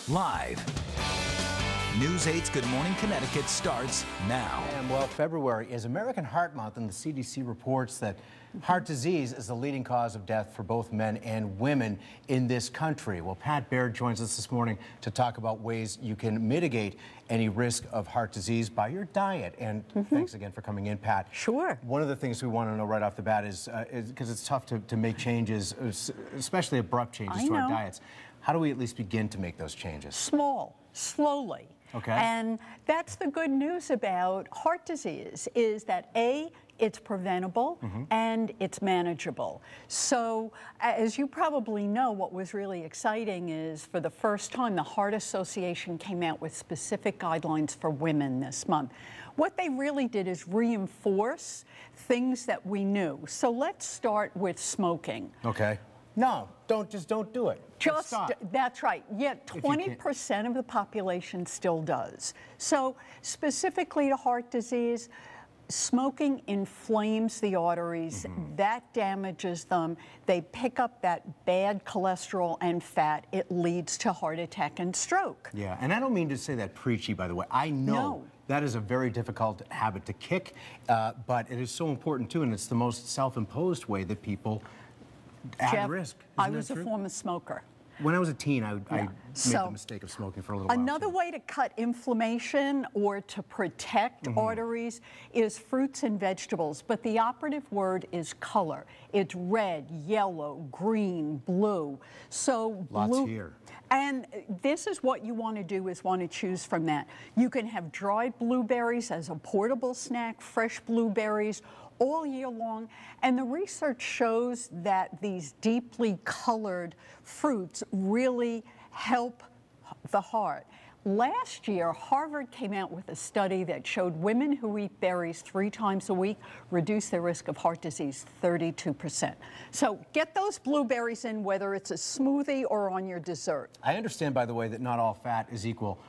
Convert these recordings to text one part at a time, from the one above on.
Live. News 8's Good Morning Connecticut starts now. And well, February is American Heart Month, and the CDC reports that heart disease is the leading cause of death for both men and women in this country. Well, Pat Baird joins us this morning to talk about ways you can mitigate any risk of heart disease by your diet. And thanks again for coming in, Pat. Sure. One of the things we want to know right off the bat is because it's tough to make changes, especially abrupt changes to our diets. How do we at least begin to make those changes? Small, slowly. Okay. And that's the good news about heart disease, is that A, it's preventable and it's manageable. So as you probably know, what was really exciting is for the first time the Heart Association came out with specific guidelines for women this month. What they really did is reinforce things that we knew. So let's start with smoking. Okay. No, just don't do it. Just stop. That's right. Yet 20% of the population still does. So specifically to heart disease, smoking inflames the arteries. That damages them. They pick up that bad cholesterol and fat. It leads to heart attack and stroke. Yeah, and I don't mean to say that preachy, by the way. I know that is a very difficult habit to kick, but it is so important too, and it's the most self-imposed way that people at risk. I was a former smoker. When I was a teen, I made the mistake of smoking for a little while. Another way to cut inflammation or to protect arteries is fruits and vegetables, but the operative word is color. It's red, yellow, green, blue. So lots here. And this is what you want to do, is want to choose from that. You can have dried blueberries as a portable snack, fresh blueberries, all year long, and the research shows that these deeply colored fruits really help the heart. Last year, Harvard came out with a study that showed women who eat berries 3 times a week reduce their risk of heart disease 32%. So get those blueberries in, whether it's a smoothie or on your dessert. I understand, by the way, that not all fat is equal.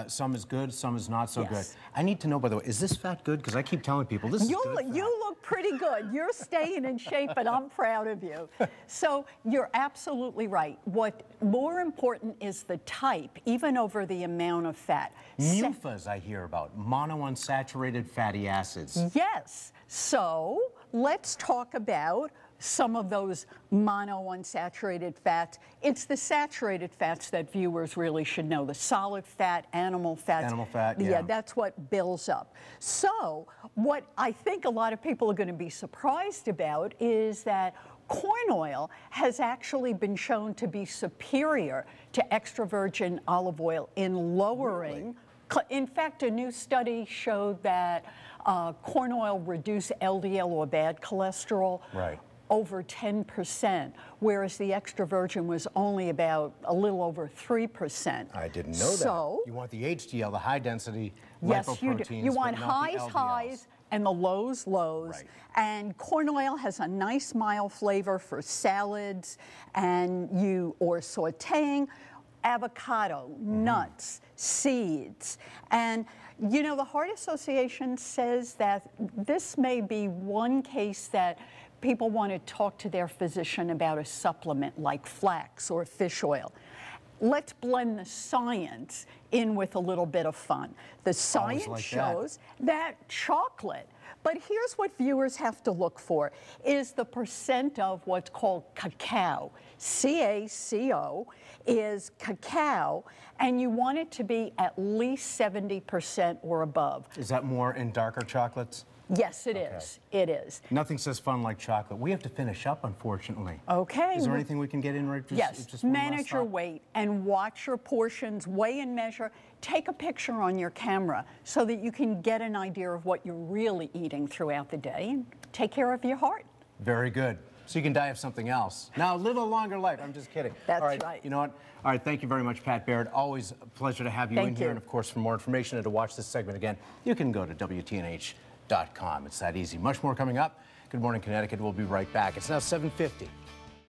Some is good, some is not so good. I need to know, by the way, is this fat good? Because I keep telling people this is good fat. You look pretty good. You're staying in shape, and I'm proud of you. So you're absolutely right. What more important is the type, even over the amount of fat. MUFAs I hear about, monounsaturated fatty acids. Yes. So let's talk about some of those monounsaturated fats. It's the saturated fats that viewers really should know. The solid fat, animal fats. Animal fat, yeah. That's what builds up. So what I think a lot of people are going to be surprised about is that corn oil has actually been shown to be superior to extra virgin olive oil in lowering. In fact, a new study showed that corn oil reduced LDL, or bad cholesterol, over 10%, whereas the extra virgin was only about a little over 3%. I didn't know that. You want the HDL, the high density lipoproteins. Yes, you do. You want highs and the lows. And corn oil has a nice mild flavor for salads or sauteing. Avocado, nuts, seeds. And you know, the Heart Association says that this may be one case that people want to talk to their physician about a supplement like flax or fish oil. Let's blend the science in with a little bit of fun. The science shows that chocolate, but here's what viewers have to look for, is the percent of what's called cacao. CaCO is cacao, and you want it to be at least 70% or above. Is that more in darker chocolates? Yes, it is. It is. Nothing says fun like chocolate. We have to finish up, unfortunately. Okay. Is there anything we can get in right? Yes. Manage your weight and watch your portions, weigh and measure. Take a picture on your camera so that you can get an idea of what you're really eating throughout the day, and take care of your heart. Very good. So you can die of something else. Now, live a longer life. I'm just kidding. That's right. You know what? All right, thank you very much, Pat Baird. Always a pleasure to have you in here. And, of course, for more information and to watch this segment again, you can go to WTNH.com. It's that easy. Much more coming up. Good Morning Connecticut. We'll be right back. It's now 7:50.